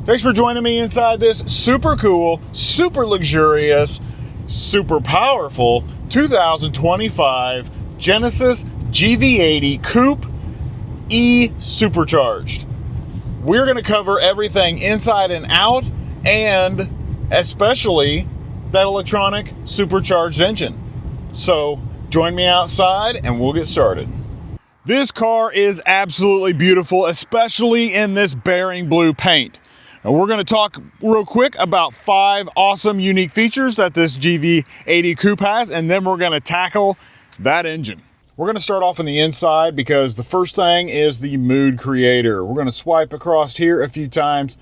Thanks for joining me inside this super cool, super luxurious, super powerful 2025 Genesis GV80 Coupe E-Supercharged. We're going to cover everything inside and out, and especially that electronic supercharged engine. So join me outside and we'll get started. This car is absolutely beautiful, especially in this bearing blue paint. And we're going to talk real quick about 5 awesome unique features that this GV80 Coupe has, and then we're going to tackle that engine. We're going to start off on the inside because the first thing is the mood creator. We're going to swipe across here a few times.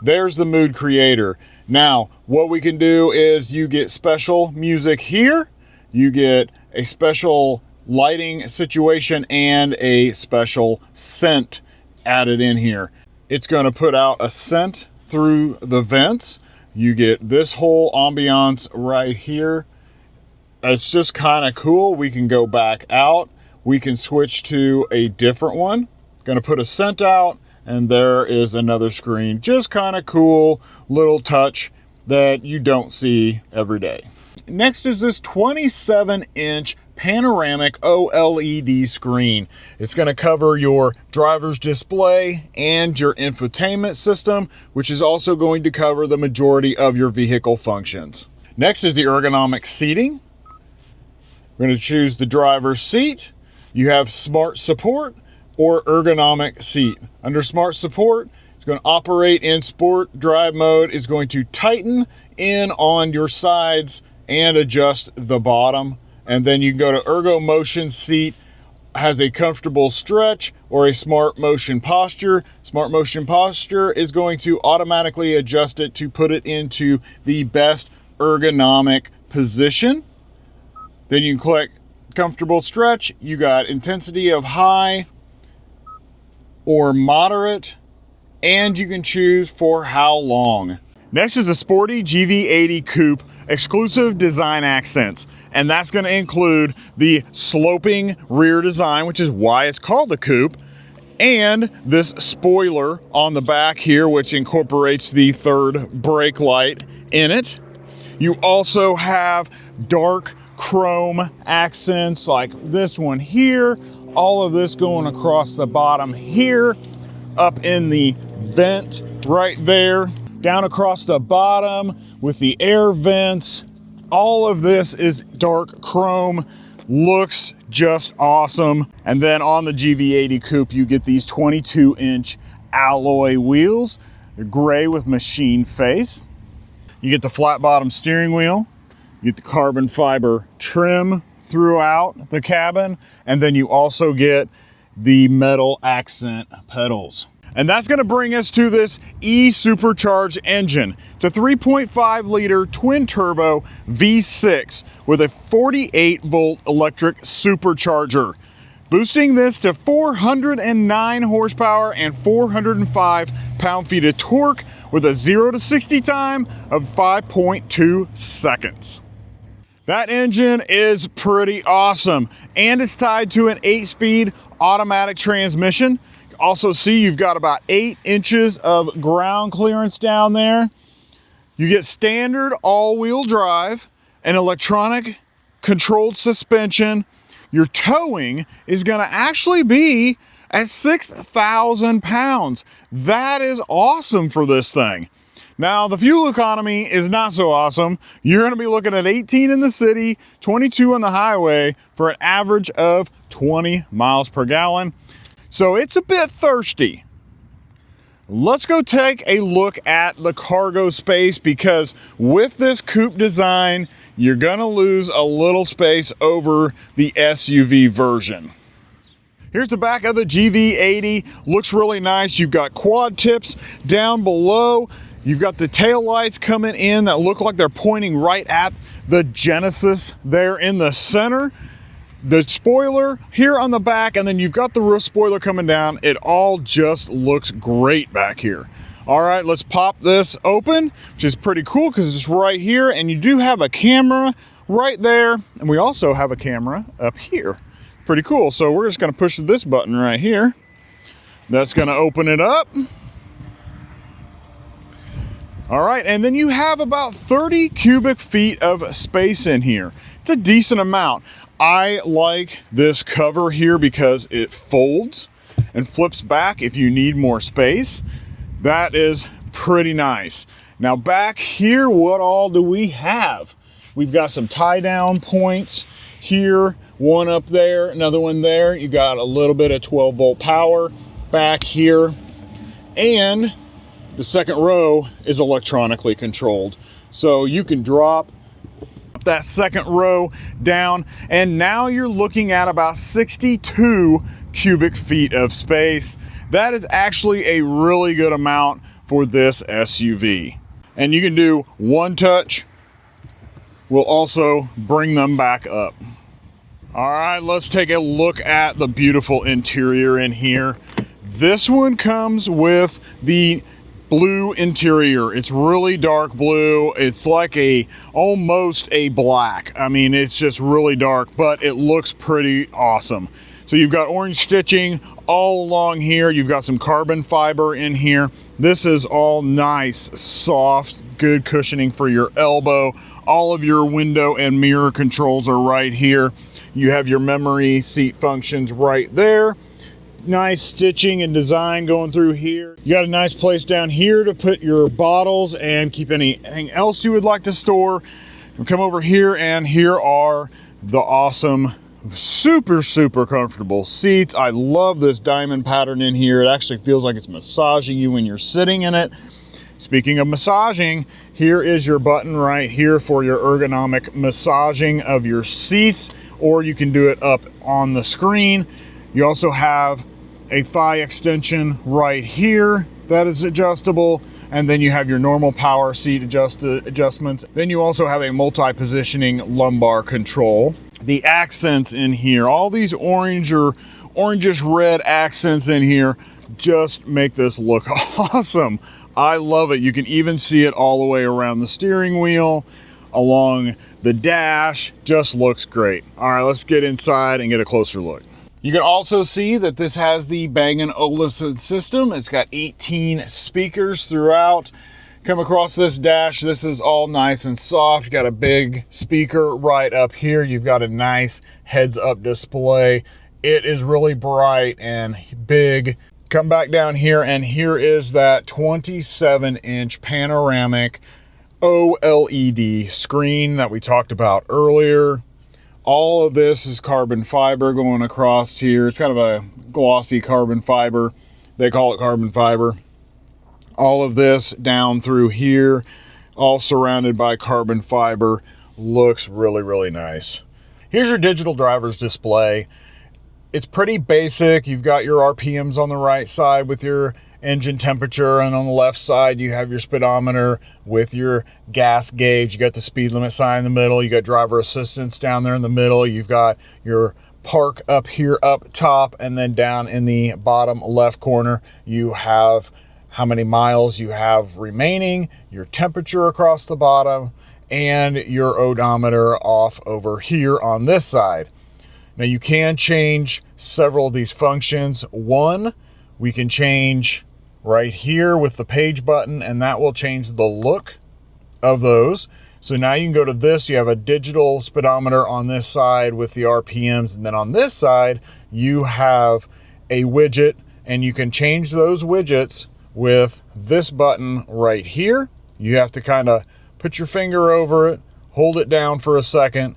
There's the mood creator. Now, what we can do is you get special music here, you get a special lighting situation, and a special scent added in here. It's going to put out a scent through the vents. You get this whole ambiance right here. It's just kind of cool. We can go back out. We can switch to a different one. Going to put a scent out, and there is another screen. Just kind of cool little touch that you don't see every day. Next is this 27-inch panoramic OLED screen. It's going to cover your driver's display and your infotainment system, which is also going to cover the majority of your vehicle functions. Next is the ergonomic seating. We're going to choose the driver's seat. You have smart support or ergonomic seat. Under smart support, it's going to operate in sport drive mode. It's going to tighten in on your sides and adjust the bottom. And then you can go to ergo motion seat, has a comfortable stretch or a smart motion posture. Smart motion posture is going to automatically adjust it to put it into the best ergonomic position. Then you can click comfortable stretch. You got intensity of high or moderate, and you can choose for how long. Next is the sporty GV80 Coupe exclusive design accents, and that's going to include the sloping rear design, which is why it's called a coupe, and this spoiler on the back here, which incorporates the third brake light in it. You also have dark chrome accents like this one here, all of this going across the bottom here, up in the vent right there, down across the bottom with the air vents. All of this is dark chrome, looks just awesome. And then on the GV80 Coupe, you get these 22-inch alloy wheels, gray with machine face. You get the flat bottom steering wheel, you get the carbon fiber trim throughout the cabin, and then you also get the metal accent pedals. And that's going to bring us to this E-Supercharged engine. It's a 3.5 liter twin turbo V6 with a 48 volt electric supercharger, boosting this to 409 horsepower and 405 pound-feet of torque with a 0 to 60 time of 5.2 seconds. That engine is pretty awesome, and it's tied to an 8-speed automatic transmission. Also see you've got about 8 inches of ground clearance down there. You get standard all-wheel drive, an electronic controlled suspension. Your towing is going to actually be at 6,000 pounds. That is awesome for this thing. Now, the fuel economy is not so awesome. You're going to be looking at 18 in the city, 22 on the highway for an average of 20 miles per gallon. So it's a bit thirsty. Let's go take a look at the cargo space, because with this coupe design, you're gonna lose a little space over the SUV version. Here's the back of the GV80. Looks really nice. You've got quad tips down below. You've got the tail lights coming in that look like they're pointing right at the Genesis there in the center. The spoiler here on the back, and then you've got the roof spoiler coming down. It all just looks great back here. All right, let's pop this open, which is pretty cool because it's right here, and you do have a camera right there, and we also have a camera up here. Pretty cool. So we're just going to push this button right here. That's going to open it up. All right, and then you have about 30 cubic feet of space in here. It's a decent amount. I like this cover here because it folds and flips back if you need more space. That is pretty nice. Now back here, what all do we have? We've got some tie down points here, one up there, another one there. You got a little bit of 12 volt power back here, and the second row is electronically controlled. So you can drop that second row down, and now you're looking at about 62 cubic feet of space. That is actually a really good amount for this SUV. And you can do one touch. We'll also bring them back up. All right, let's take a look at the beautiful interior in here. This one comes with the blue interior. It's really dark blue. It's like almost a black. I mean, it's just really dark, but it looks pretty awesome. So you've got orange stitching all along here. You've got some carbon fiber in here. This is all nice, soft, good cushioning for your elbow. All of your window and mirror controls are right here. You have your memory seat functions right there. Nice stitching and design going through here. You got a nice place down here to put your bottles and keep anything else you would like to store. You come over here, and here are the awesome, super comfortable seats. I love this diamond pattern in here. It actually feels like it's massaging you when you're sitting in it. Speaking of massaging, here is your button right here for your ergonomic massaging of your seats, or you can do it up on the screen. You also have a thigh extension right here that is adjustable, and then you have your normal power seat adjustments. Then you also have a multi-positioning lumbar control. The accents in here, all these orange or orangish red accents in here just make this look awesome. I love it. You can even see it all the way around the steering wheel, along the dash. Just looks great. All right, let's get inside and get a closer look. You can also see that this has the Bang & Olufsen system. It's got 18 speakers throughout. Come across this dash, this is all nice and soft. You got a big speaker right up here. You've got a nice heads-up display. It is really bright and big. Come back down here, and here is that 27-inch panoramic OLED screen that we talked about earlier. All of this is carbon fiber going across here. It's kind of a glossy carbon fiber. They call it carbon fiber. All of this down through here, all surrounded by carbon fiber. Looks really nice. Here's your digital driver's display. It's pretty basic. You've got your RPMs on the right side with your engine temperature, and on the left side you have your speedometer with your gas gauge. You got the speed limit sign in the middle. You got driver assistance down there in the middle. You've got your park up here up top, and then down in the bottom left corner you have how many miles you have remaining, your temperature across the bottom, and your odometer off over here on this side. Now you can change several of these functions. One, we can change right here with the page button, and that will change the look of those. So now you can go to this, you have a digital speedometer on this side with the RPMs, and then on this side you have a widget, and you can change those widgets with this button right here. You have to kind of put your finger over it, hold it down for a second,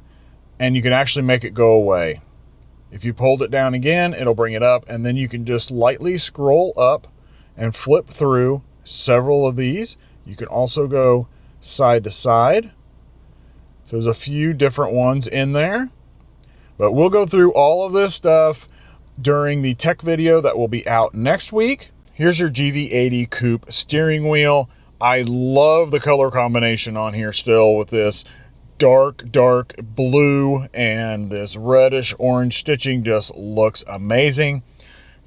and you can actually make it go away. If you hold it down again, it'll bring it up, and then you can just lightly scroll up and flip through several of these. You can also go side to side. So there's a few different ones in there, but we'll go through all of this stuff during the tech video that will be out next week. Here's your GV80 Coupe steering wheel. I love the color combination on here still with this dark blue and this reddish orange stitching. Just looks amazing.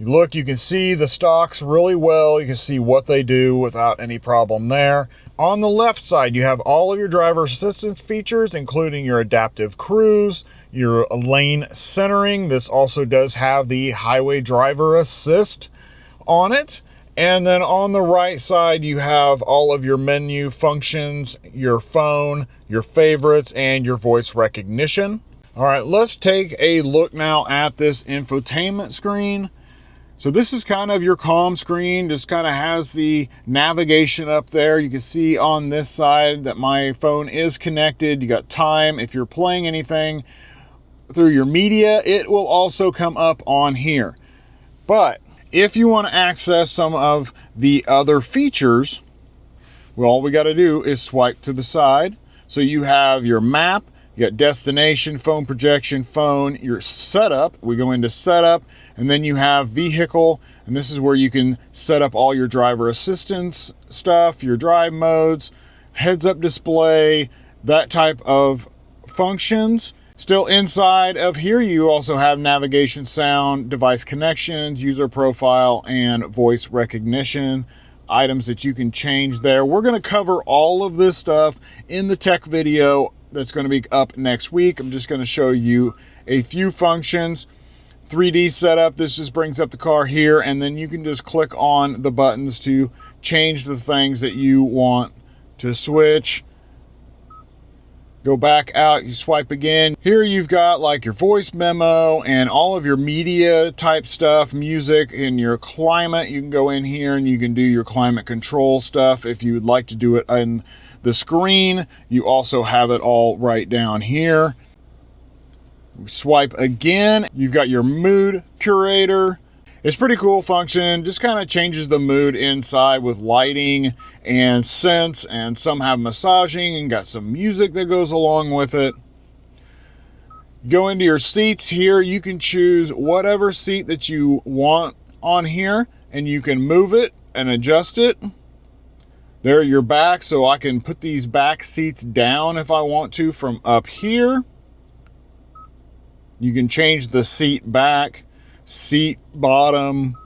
Look, you can see the stocks really well. You can see what they do without any problem there. On the left side, you have all of your driver assistance features, including your adaptive cruise, your lane centering. This also does have the highway driver assist on it. And then on the right side, you have all of your menu functions, your phone, your favorites, and your voice recognition. All right, let's take a look now at this infotainment screen. So this is kind of your comm screen, just kind of has the navigation up there. You can see on this side that my phone is connected. You got time. If you're playing anything through your media, it will also come up on here. But if you want to access some of the other features, well, all we got to do is swipe to the side. So you have your map, you got destination, phone projection, phone, your setup. We go into setup, and then you have vehicle, and this is where you can set up all your driver assistance stuff, your drive modes, heads-up display, that type of functions. Still inside of here, you also have navigation, sound, device connections, user profile, and voice recognition. Items that you can change there. We're going to cover all of this stuff in the tech video that's going to be up next week. I'm just going to show you a few functions. 3D setup, this just brings up the car here, and then you can just click on the buttons to change the things that you want to switch. Go back out, you swipe again. Here you've got like your voice memo and all of your media type stuff, music, and your climate. You can go in here and you can do your climate control stuff. If you would like to do it on the screen, you also have it all right down here. Swipe again, you've got your mood curator. It's a pretty cool function, just kind of changes the mood inside with lighting and scents, and some have massaging and got some music that goes along with it. Go into your seats here, you can choose whatever seat that you want on here, and you can move it and adjust it. There are your back, so I can put these back seats down if I want to from up here. You can change the seat back, seat bottom.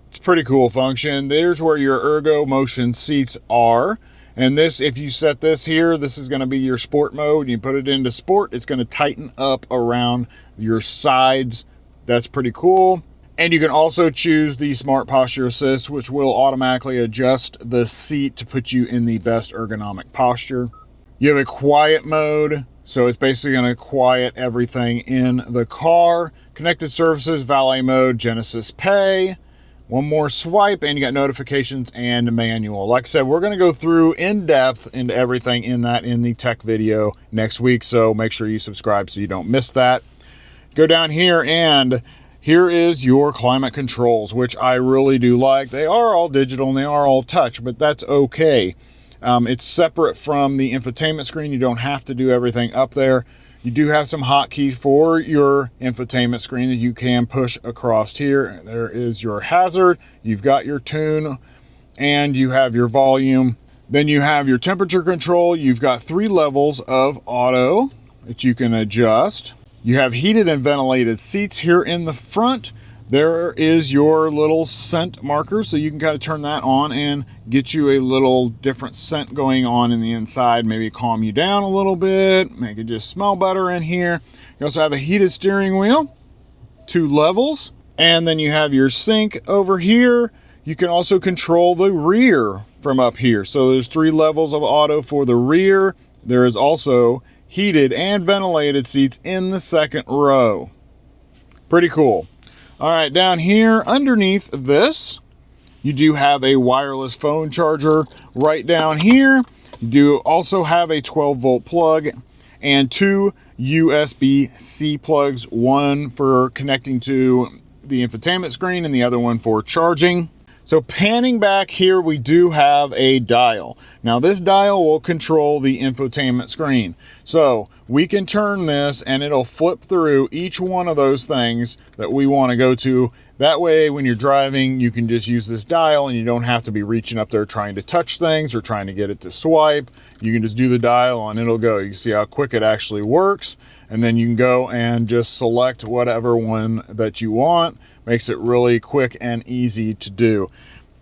It's a pretty cool function. There's where your ergo motion seats are, and this, if you set this here, this is going to be your sport mode. You put it into sport, it's going to tighten up around your sides. That's pretty cool. And you can also choose the smart posture assist, which will automatically adjust the seat to put you in the best ergonomic posture. You have a quiet mode, so it's basically going to quiet everything in the car. Connected services, valet mode, Genesis Pay. One more swipe and you got notifications and manual. Like I said, we're going to go through in depth into everything in the tech video next week. So make sure you subscribe so you don't miss that. Go down here, and here is your climate controls, which I really do like. They are all digital and they are all touch, but that's okay. It's separate from the infotainment screen. You don't have to do everything up there. You do have some hotkeys for your infotainment screen that you can push across here. There is your hazard. You've got your tune, and you have your volume. Then you have your temperature control. You've got 3 levels of auto that you can adjust. You have heated and ventilated seats here in the front. There is your little scent marker, so you can kind of turn that on and get you a little different scent going on in the inside, maybe calm you down a little bit, make it just smell better in here. You also have a heated steering wheel, 2 levels, and then you have your sync over here. You can also control the rear from up here. So there's 3 levels of auto for the rear. There is also heated and ventilated seats in the second row. Pretty cool. All right, down here underneath this, you do have a wireless phone charger right down here. You do also have a 12-volt plug and 2 USB-C plugs, one for connecting to the infotainment screen and the other one for charging. So panning back here, we do have a dial. Now this dial will control the infotainment screen. So we can turn this and it'll flip through each one of those things that we want to go to. That way, when you're driving, you can just use this dial and you don't have to be reaching up there trying to touch things or trying to get it to swipe. You can just do the dial and it'll go. You can see how quick it actually works. And then you can go and just select whatever one that you want. Makes it really quick and easy to do.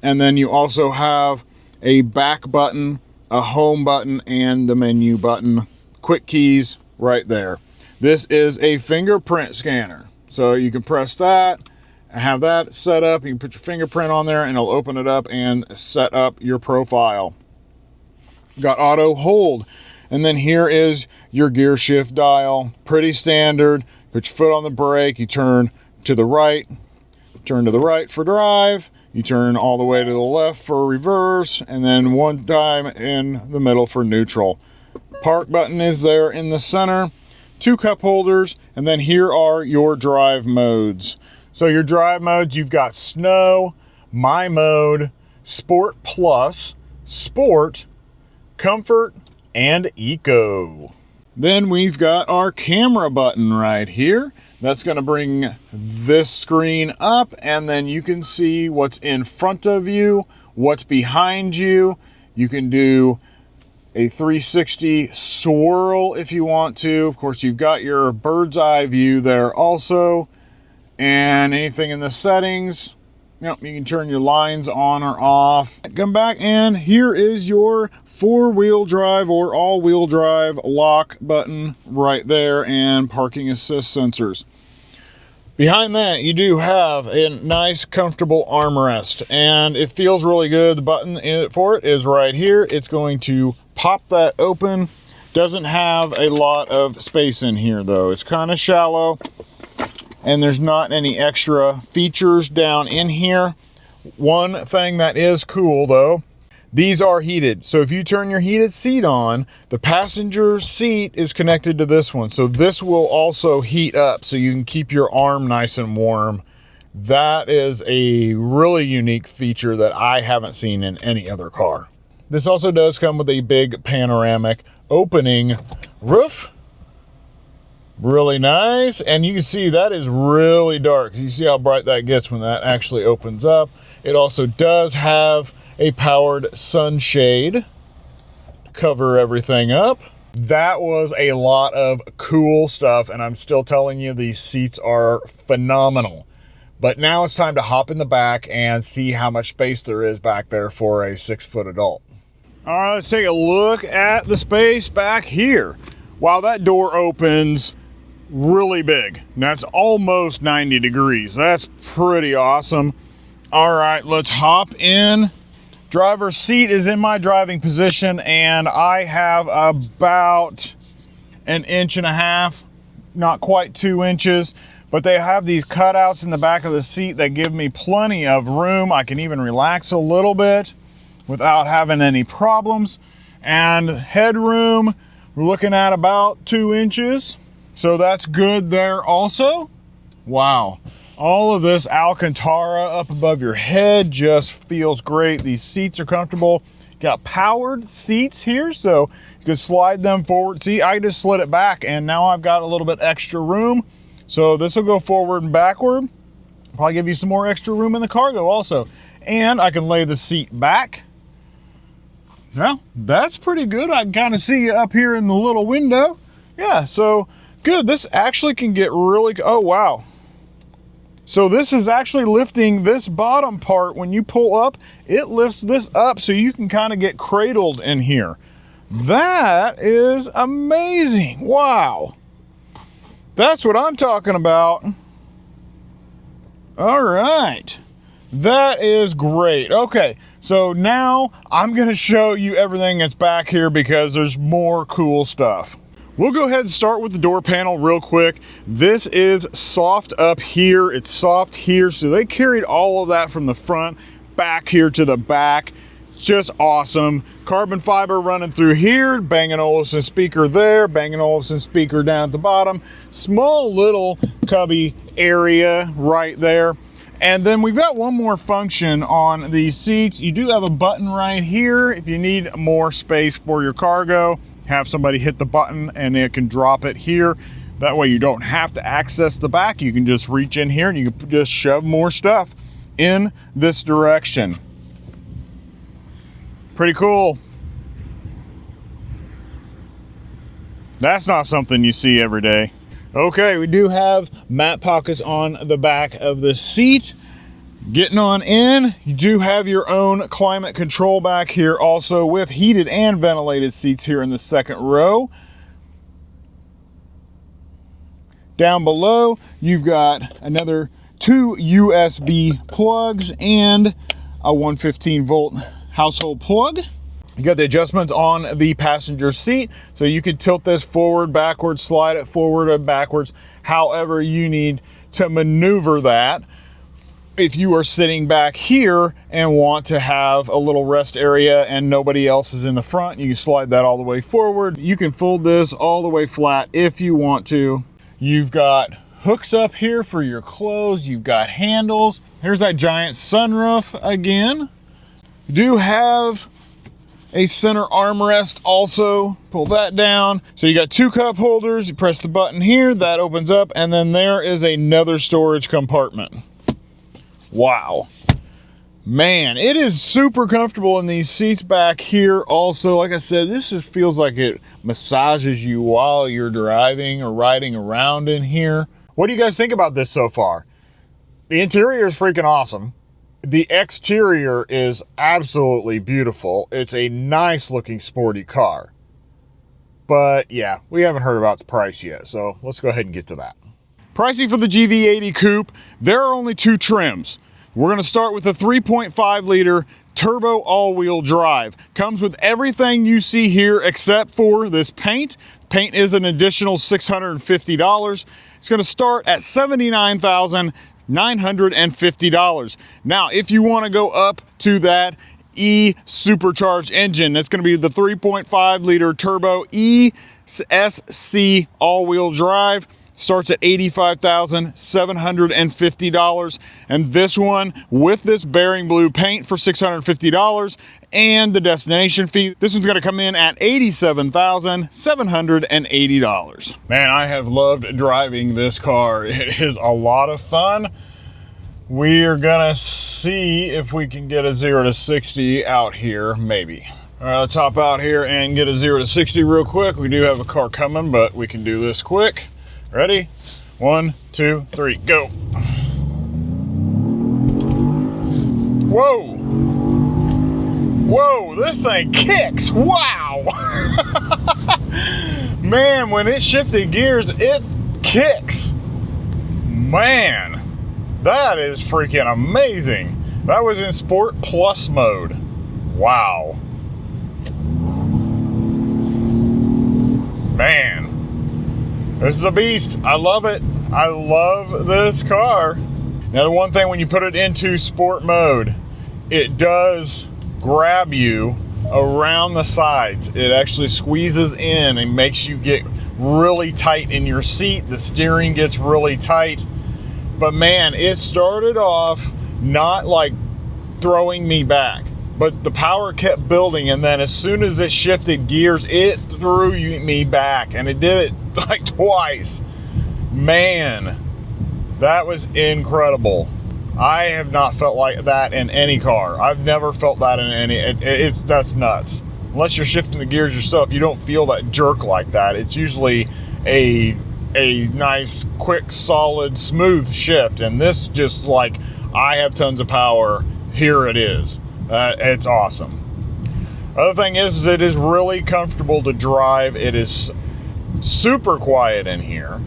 And then you also have a back button, a home button, and the menu button. Quick keys right there. This is a fingerprint scanner. So you can press that have that set up. You can put your fingerprint on there and it'll open it up and set up your profile. Got auto hold. And then here is your gear shift dial. Pretty standard. Put your foot on the brake. You turn to the right. Turn to the right for drive. You turn all the way to the left for reverse. And then one time in the middle for neutral. Park button is there in the center. 2 cup holders. And then here are your drive modes. So your drive modes, you've got Snow, My Mode, Sport Plus, Sport, Comfort, and Eco. Then we've got our camera button right here. That's going to bring this screen up, and then you can see what's in front of you, what's behind you. You can do a 360 swirl if you want to. Of course, you've got your bird's eye view there also. And anything in the settings, you can turn your lines on or off. Come back, and here is your 4-wheel drive or all-wheel drive lock button right there, and parking assist sensors. Behind that, you do have a nice, comfortable armrest, and it feels really good. The button for it is right here. It's going to pop that open. Doesn't have a lot of space in here, though. It's kind of shallow, and there's not any extra features down in here. One thing that is cool, though, these are heated. So if you turn your heated seat on, the passenger seat is connected to this one. So this will also heat up so you can keep your arm nice and warm. That is a really unique feature that I haven't seen in any other car. This also does come with a big panoramic opening roof. Really nice. And you can see that is really dark. You see how bright that gets when that actually opens up. It also does have a powered sunshade to cover everything up. That was a lot of cool stuff, and I'm still telling you, these seats are phenomenal. But now it's time to hop in the back and see how much space there is back there for a 6-foot adult. All right, let's take a look at the space back here. Wow, that door opens really big. That's almost 90 degrees. That's pretty awesome. All right, let's hop in. Driver's seat is in my driving position, and I have about 1.5 inches, not quite 2 inches, but they have these cutouts in the back of the seat that give me plenty of room. I can even relax a little bit without having any problems. And headroom, we're looking at about 2 inches. So that's good there also. Wow. All of this Alcantara up above your head just feels great. These seats are comfortable. Got powered seats here, so you can slide them forward. See, I just slid it back, and now I've got a little bit extra room. So this will go forward and backward. Probably give you some more extra room in the cargo also. And I can lay the seat back. Now, that's pretty good. I can kind of see you up here in the little window. Yeah, so good. This actually can get really, oh wow. So this is actually lifting this bottom part. When you pull up, it lifts this up so you can kind of get cradled in here. That is amazing. Wow. That's what I'm talking about. All right. That is great. Okay, so now I'm going to show you everything that's back here because there's more cool stuff. We'll go ahead and start with the door panel real quick. This is soft up here. It's soft here. So they carried all of that from the front back here to the back. Just awesome. Carbon fiber running through here. Bang & Olufsen speaker there. Bang & Olufsen speaker down at the bottom. Small little cubby area right there. And then we've got one more function on these seats. You do have a button right here if you need more space for your cargo. Have somebody hit the button and it can drop it here. That way you don't have to access the back. You can just reach in here and you can just shove more stuff in this direction. Pretty cool. That's not something you see every day. Okay, we do have mat pockets on the back of the seat. Getting on in, you do have your own climate control back here also with heated and ventilated seats here in the second row. Down below, you've got another 2 USB plugs and a 115 volt household plug. You got the adjustments on the passenger seat, so you can tilt this forward, backwards, slide it forward and backwards, however you need to maneuver that. If you are sitting back here and want to have a little rest area and nobody else is in the front, you can slide that all the way forward. You can fold this all the way flat if you want to. You've got hooks up here for your clothes. You've got handles. Here's that giant sunroof again. You do have a center armrest also. Pull that down. So you got 2 cup holders. You press the button here, that opens up, and then there is another storage compartment. Wow. Man, it is super comfortable in these seats back here. Also, like I said, this just feels like it massages you while you're driving or riding around in here. What do you guys think about this so far? The interior is freaking awesome. The exterior is absolutely beautiful. It's a nice looking sporty car. But yeah, we haven't heard about the price yet, so let's go ahead and get to that. Pricing for the GV80 Coupe, there are only 2 trims. We're going to start with a 3.5 liter turbo all-wheel drive. Comes with everything you see here except for this paint. Paint is an additional $650. It's going to start at $79,950. Now, if you want to go up to that E-Supercharged engine, that's going to be the 3.5 liter turbo ESC all-wheel drive. Starts at $85,750, and this one with this bearing blue paint for $650 and the destination fee, this one's going to come in at $87,780. Man, I have loved driving this car. It is a lot of fun. We are gonna see if we can get a 0 to 60 out here, maybe. All right, let's hop out here and get a 0 to 60 real quick. We do have a car coming, but we can do this quick. Ready? 1, 2, 3, go. Whoa. Whoa, this thing kicks. Wow. Man, when it shifted gears, it kicks. Man, that is freaking amazing. That was in Sport Plus mode. Wow. Man. This is a beast. I love it. I love this car. Now, the one thing when you put it into sport mode, it does grab you around the sides. It actually squeezes in and makes you get really tight in your seat. The steering gets really tight. But man, it started off not like throwing me back, but the power kept building, and then as soon as it shifted gears, it threw me back, and it did it like twice. Man, that was incredible. I have not felt like that in any car. I've never felt that in any. That's nuts. Unless you're shifting the gears yourself, you don't feel that jerk like that. It's usually a nice, quick, solid, smooth shift, and this just like, I have tons of power. Here it is. It's awesome. Other thing is it is really comfortable to drive. It is super quiet in here,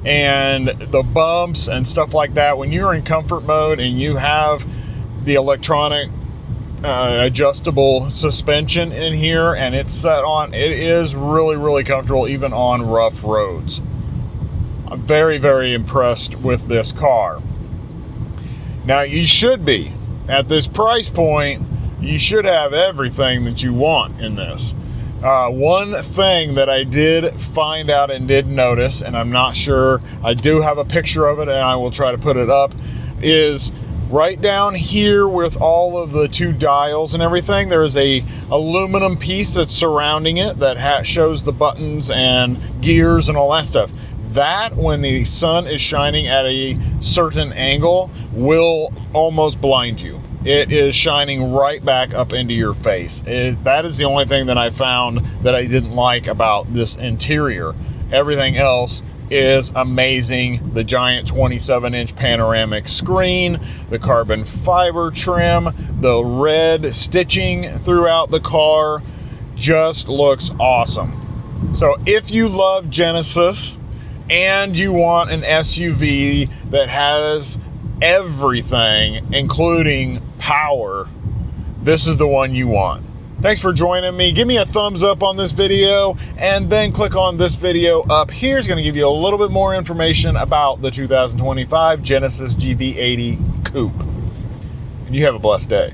and the bumps and stuff like that, when you're in comfort mode and you have the electronic adjustable suspension in here and it's set on, it is really comfortable even on rough roads. I'm very, very impressed with this car. Now, you should be at this price point. You should have everything that you want in this. One thing that I did find out and did notice, and I'm not sure, I do have a picture of it and I will try to put it up, is right down here with all of the 2 dials and everything, there's a aluminum piece that's surrounding it that shows the buttons and gears and all that stuff. That, when the sun is shining at a certain angle, will almost blind you. It is shining right back up into your face. That is the only thing that I found that I didn't like about this interior. Everything else is amazing. The giant 27-inch panoramic screen, the carbon fiber trim, the red stitching throughout the car just looks awesome. So if you love Genesis and you want an SUV that has everything, including power, this is the one you want. Thanks for joining me. Give me a thumbs up on this video and then click on this video up here. It's going to give you a little bit more information about the 2025 Genesis GV80 Coupe. And you have a blessed day.